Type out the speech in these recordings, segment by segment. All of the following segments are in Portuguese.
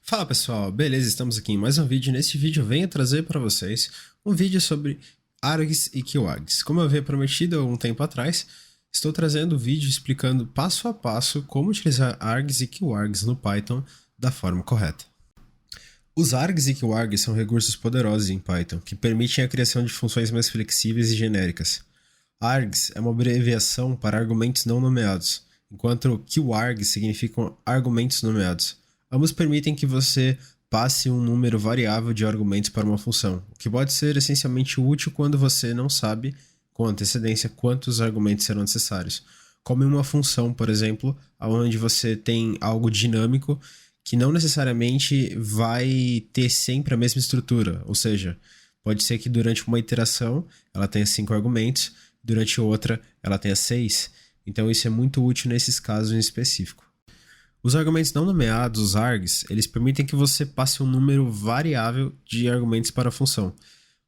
Fala pessoal, beleza? Estamos aqui em mais um vídeo. Neste vídeo eu venho trazer para vocês um vídeo sobre args e keywargs. Como eu havia prometido há um tempo atrás, estou trazendo um vídeo explicando passo a passo como utilizar args e keywargs no Python da forma correta. Os args e keywargs são recursos poderosos em Python que permitem a criação de funções mais flexíveis e genéricas. Args é uma abreviação para argumentos não nomeados, enquanto keywargs significam argumentos nomeados. Ambos permitem que você passe um número variável de argumentos para uma função, o que pode ser essencialmente útil quando você não sabe com antecedência quantos argumentos serão necessários, como em uma função, por exemplo, onde você tem algo dinâmico que não necessariamente vai ter sempre a mesma estrutura, ou seja, pode ser que durante uma iteração ela tenha 5 argumentos, durante outra ela tenha 6, então isso é muito útil nesses casos em específico. Os argumentos não nomeados, os args, eles permitem que você passe um número variável de argumentos para a função.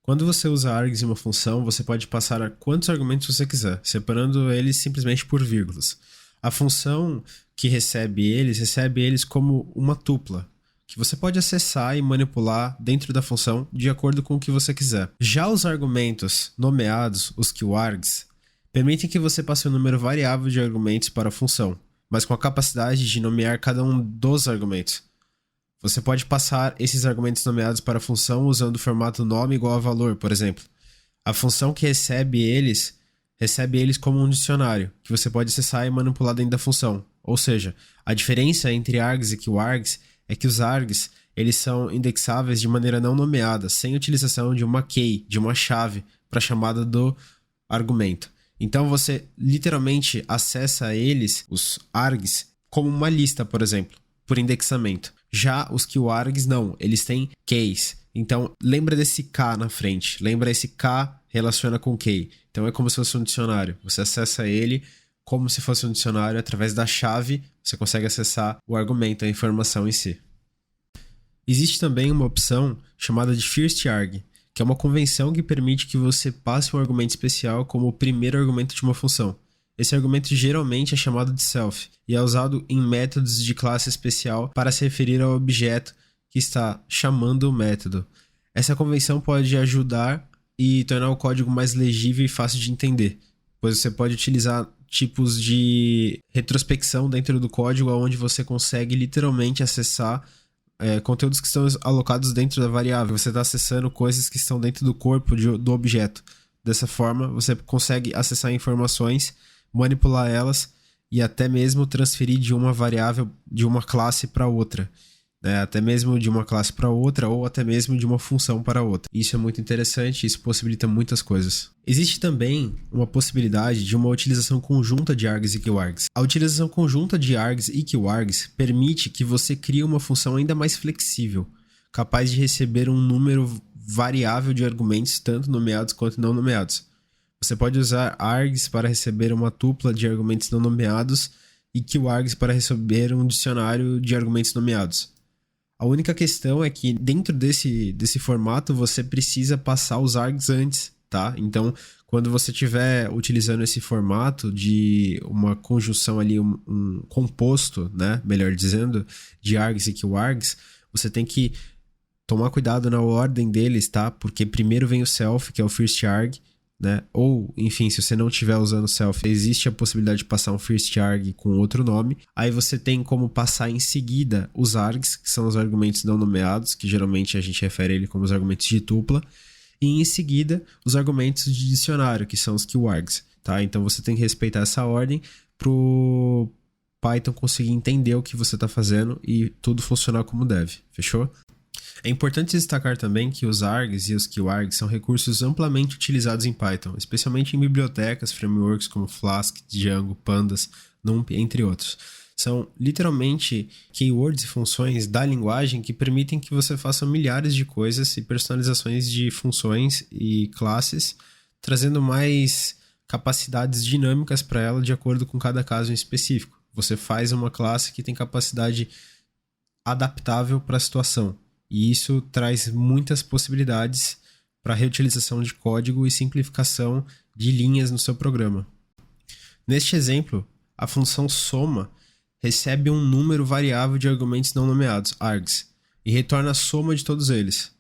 Quando você usa args em uma função, você pode passar quantos argumentos você quiser, separando eles simplesmente por vírgulas. A função que recebe eles como uma tupla, que você pode acessar e manipular dentro da função de acordo com o que você quiser. Já os argumentos nomeados, os keywargs, permitem que você passe um número variável de argumentos para a função, mas com a capacidade de nomear cada um dos argumentos. Você pode passar esses argumentos nomeados para a função usando o formato nome igual a valor, por exemplo. A função que recebe eles como um dicionário, que você pode acessar e manipular dentro da função. Ou seja, a diferença entre args e keywargs é que os args eles são indexáveis de maneira não nomeada, sem utilização de uma key, de uma chave, para a chamada do argumento. Então você literalmente acessa eles, os args, como uma lista, por exemplo, por indexamento. Já os keywargs não, eles têm keys. Então lembra desse K na frente, lembra esse K relaciona com key. Então é como se fosse um dicionário. Você acessa ele como se fosse um dicionário, através da chave você consegue acessar o argumento, a informação em si. Existe também uma opção chamada de first arg, que é uma convenção que permite que você passe um argumento especial como o primeiro argumento de uma função. Esse argumento geralmente é chamado de self e é usado em métodos de classe especial para se referir ao objeto que está chamando o método. Essa convenção pode ajudar e tornar o código mais legível e fácil de entender, pois você pode utilizar tipos de retrospecção dentro do código onde você consegue literalmente acessar conteúdos que estão alocados dentro da variável. Você está acessando coisas que estão dentro do corpo do objeto. Dessa forma, você consegue acessar informações, manipular elas e até mesmo transferir de uma variável, de uma classe para outra. Até mesmo de uma classe para outra ou até mesmo de uma função para outra. Isso é muito interessante, isso possibilita muitas coisas. Existe também uma possibilidade de uma utilização conjunta de args e keywargs. A utilização conjunta de args e keywargs permite que você crie uma função ainda mais flexível, capaz de receber um número variável de argumentos, tanto nomeados quanto não nomeados. Você pode usar args para receber uma tupla de argumentos não nomeados e keywargs para receber um dicionário de argumentos nomeados. A única questão é que dentro desse formato você precisa passar os args antes, tá? Então, quando você estiver utilizando esse formato de uma conjunção ali, um composto, né? Melhor dizendo, de args e keywargs, você tem que tomar cuidado na ordem deles, tá? Porque primeiro vem o self, que é o first arg, né? Ou, enfim, se você não estiver usando self, existe a possibilidade de passar um first arg com outro nome. Aí você tem como passar em seguida os args, que são os argumentos não nomeados, que geralmente a gente refere a ele como os argumentos de tupla. E em seguida, os argumentos de dicionário, que são os keywargs, tá? Então você tem que respeitar essa ordem pro Python conseguir entender o que você está fazendo e tudo funcionar como deve, fechou? É importante destacar também que os args e os keywargs são recursos amplamente utilizados em Python, especialmente em bibliotecas, frameworks como Flask, Django, Pandas, NumPy, entre outros. São literalmente keywords e funções da linguagem que permitem que você faça milhares de coisas e personalizações de funções e classes, trazendo mais capacidades dinâmicas para ela de acordo com cada caso em específico. Você faz uma classe que tem capacidade adaptável para a situação. E isso traz muitas possibilidades para reutilização de código e simplificação de linhas no seu programa. Neste exemplo, a função soma recebe um número variável de argumentos não nomeados, args, e retorna a soma de todos eles.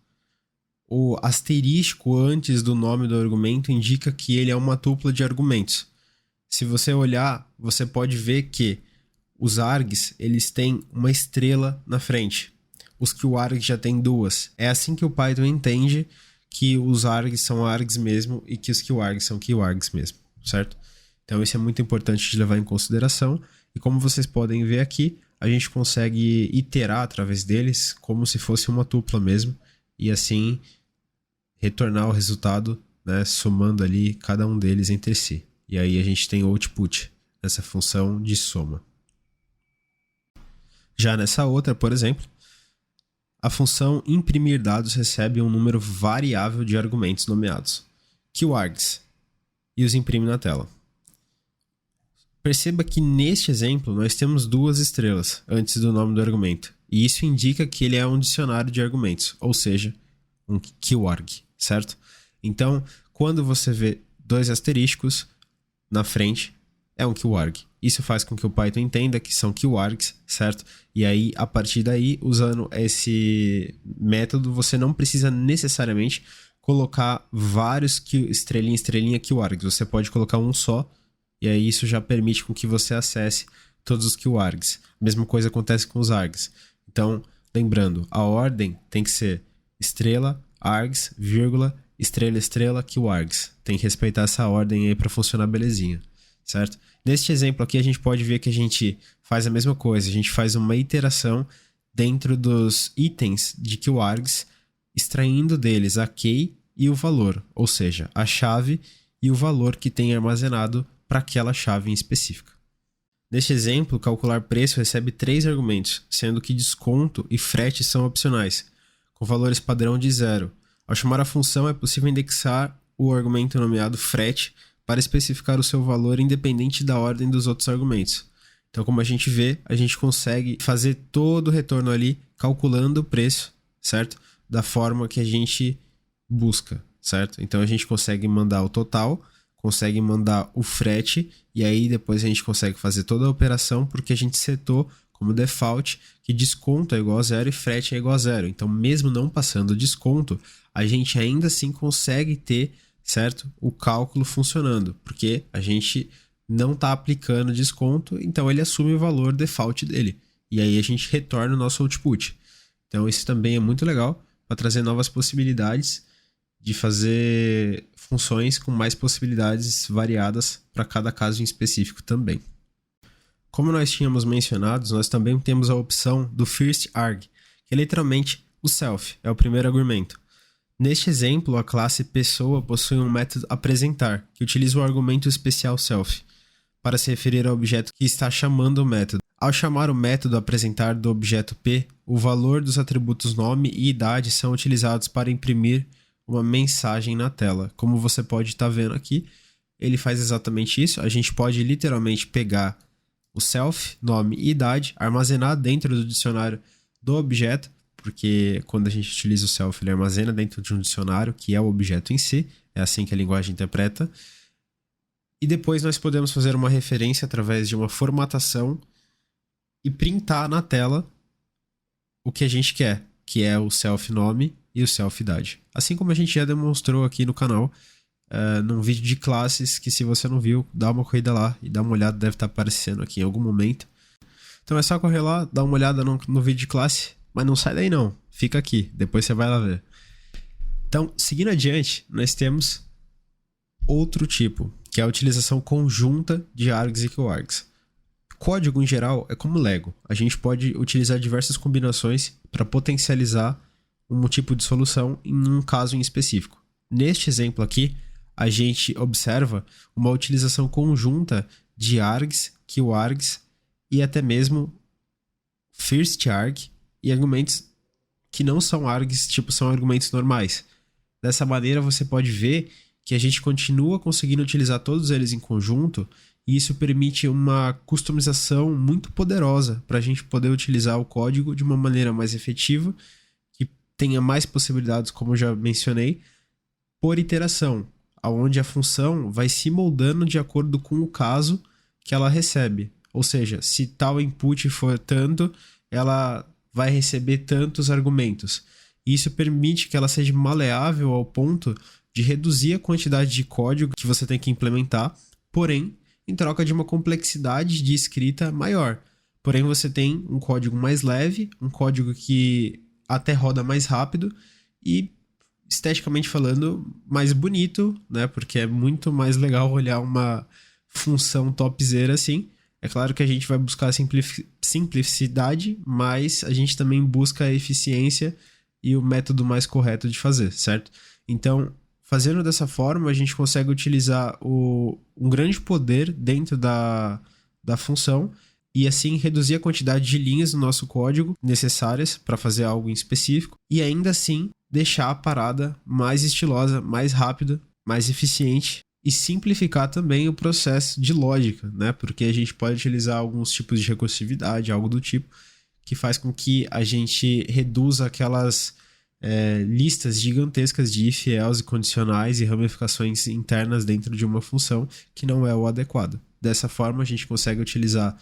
O asterisco antes do nome do argumento indica que ele é uma tupla de argumentos. Se você olhar, você pode ver que os args, eles têm uma estrela na frente. Os QArgs já têm duas. É assim que o Python entende que os args são args mesmo e que os QArgs são QArgs mesmo, certo? Então isso é muito importante de levar em consideração. E como vocês podem ver aqui, a gente consegue iterar através deles como se fosse uma tupla mesmo. E assim retornar o resultado, né, somando ali cada um deles entre si. E aí a gente tem output nessa função de soma. Já nessa outra, por exemplo, a função imprimir dados recebe um número variável de argumentos nomeados, QArgs, e os imprime na tela. Perceba que neste exemplo nós temos duas estrelas antes do nome do argumento, e isso indica que ele é um dicionário de argumentos, ou seja, um QArg, certo? Então, quando você vê dois asteriscos na frente, é um QArg. Isso faz com que o Python entenda que são QArgs, certo? E aí, a partir daí, usando esse método, você não precisa necessariamente colocar vários estrelinha QArgs. Você pode colocar um só, e aí isso já permite com que você acesse todos os QArgs. A mesma coisa acontece com os args. Então, lembrando, a ordem tem que ser estrela, args, vírgula, estrela, estrela, QArgs. Tem que respeitar essa ordem aí para funcionar belezinha, certo? Neste exemplo aqui a gente pode ver que a gente faz a mesma coisa. A gente faz uma iteração dentro dos itens de QArgs, extraindo deles a key e o valor, ou seja, a chave e o valor que tem armazenado para aquela chave em específica. Neste exemplo, calcular preço recebe 3 argumentos, sendo que desconto e frete são opcionais, com valores padrão de 0. Ao chamar a função, é possível indexar o argumento nomeado frete para especificar o seu valor independente da ordem dos outros argumentos. Então, como a gente vê, a gente consegue fazer todo o retorno ali calculando o preço, certo? Da forma que a gente busca, certo? Então, a gente consegue mandar o total, consegue mandar o frete e aí depois a gente consegue fazer toda a operação porque a gente setou como default que desconto é igual a 0 e frete é igual a 0. Então, mesmo não passando o desconto, a gente ainda assim consegue ter, certo, o cálculo funcionando, porque a gente não está aplicando desconto, então ele assume o valor default dele. E aí a gente retorna o nosso output. Então isso também é muito legal para trazer novas possibilidades de fazer funções com mais possibilidades variadas para cada caso em específico também. Como nós tínhamos mencionado, nós também temos a opção do first arg, que é literalmente o self, é o primeiro argumento. Neste exemplo, a classe pessoa possui um método apresentar, que utiliza o argumento especial self, para se referir ao objeto que está chamando o método. Ao chamar o método apresentar do objeto P, o valor dos atributos nome e idade são utilizados para imprimir uma mensagem na tela. Como você pode estar vendo aqui, ele faz exatamente isso. A gente pode literalmente pegar o self, nome e idade, armazenar dentro do dicionário do objeto, porque quando a gente utiliza o self, ele armazena dentro de um dicionário, que é o objeto em si, é assim que a linguagem interpreta. E depois nós podemos fazer uma referência através de uma formatação e printar na tela o que a gente quer, que é o self nome e o self idade. Assim como a gente já demonstrou aqui no canal, num vídeo de classes, que se você não viu, dá uma corrida lá e dá uma olhada, deve estar aparecendo aqui em algum momento. Então é só correr lá, dar uma olhada no vídeo de classe. Mas não sai daí não, fica aqui, depois você vai lá ver. Então, seguindo adiante, nós temos outro tipo, que é a utilização conjunta de args e QArgs. Código, em geral, é como Lego. A gente pode utilizar diversas combinações para potencializar um tipo de solução em um caso em específico. Neste exemplo aqui, a gente observa uma utilização conjunta de args, QArgs e até mesmo first arg, e argumentos que não são args, tipo, são argumentos normais. Dessa maneira, você pode ver que a gente continua conseguindo utilizar todos eles em conjunto, e isso permite uma customização muito poderosa para a gente poder utilizar o código de uma maneira mais efetiva, que tenha mais possibilidades, como eu já mencionei, por iteração, onde a função vai se moldando de acordo com o caso que ela recebe. Ou seja, se tal input for tanto, ela vai receber tantos argumentos. Isso permite que ela seja maleável ao ponto de reduzir a quantidade de código que você tem que implementar, porém, em troca de uma complexidade de escrita maior. Porém, você tem um código mais leve, um código que até roda mais rápido e, esteticamente falando, mais bonito, né? Porque é muito mais legal olhar uma função topzera assim. É claro que a gente vai buscar simplicidade, mas a gente também busca a eficiência e o método mais correto de fazer, certo? Então, fazendo dessa forma, a gente consegue utilizar um grande poder dentro da função e assim reduzir a quantidade de linhas no nosso código necessárias para fazer algo em específico e ainda assim deixar a parada mais estilosa, mais rápida, mais eficiente e simplificar também o processo de lógica, né? Porque a gente pode utilizar alguns tipos de recursividade, algo do tipo, que faz com que a gente reduza aquelas listas gigantescas de if, else, condicionais e ramificações internas dentro de uma função que não é o adequado. Dessa forma, a gente consegue utilizar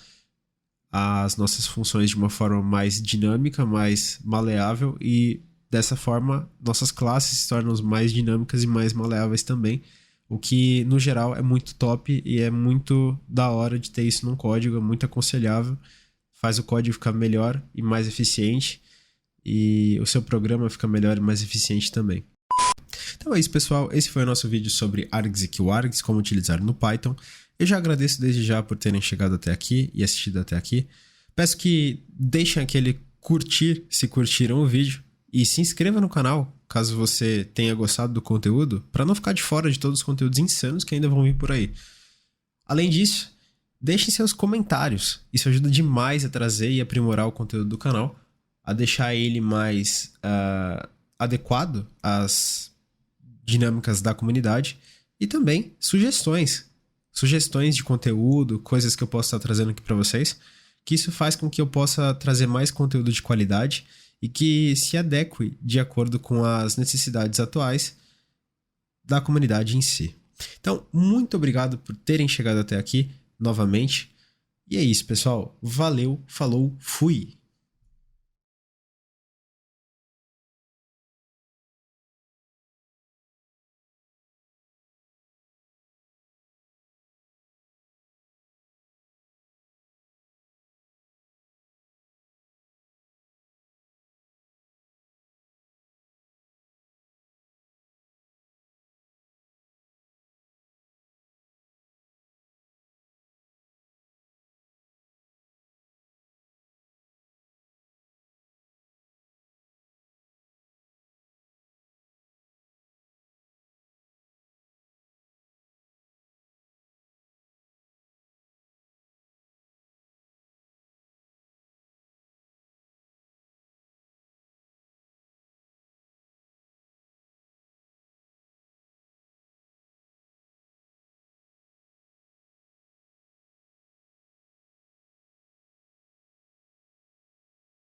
as nossas funções de uma forma mais dinâmica, mais maleável e dessa forma nossas classes se tornam mais dinâmicas e mais maleáveis também, o que no geral é muito top e é muito da hora de ter isso num código, é muito aconselhável, faz o código ficar melhor e mais eficiente e o seu programa fica melhor e mais eficiente também. Então é isso, pessoal, esse foi o nosso vídeo sobre args e QArgs, como utilizar no Python. Eu já agradeço desde já por terem chegado até aqui e assistido até aqui. Peço que deixem aquele curtir se curtiram o vídeo e se inscreva no canal caso você tenha gostado do conteúdo, para não ficar de fora de todos os conteúdos insanos que ainda vão vir por aí. Além disso, deixem seus comentários. Isso ajuda demais a trazer e aprimorar o conteúdo do canal, a deixar ele mais adequado às dinâmicas da comunidade e também sugestões de conteúdo, coisas que eu posso estar trazendo aqui para vocês, que isso faz com que eu possa trazer mais conteúdo de qualidade e que se adeque de acordo com as necessidades atuais da comunidade em si. Então, muito obrigado por terem chegado até aqui novamente. E é isso, pessoal. Valeu, falou, fui!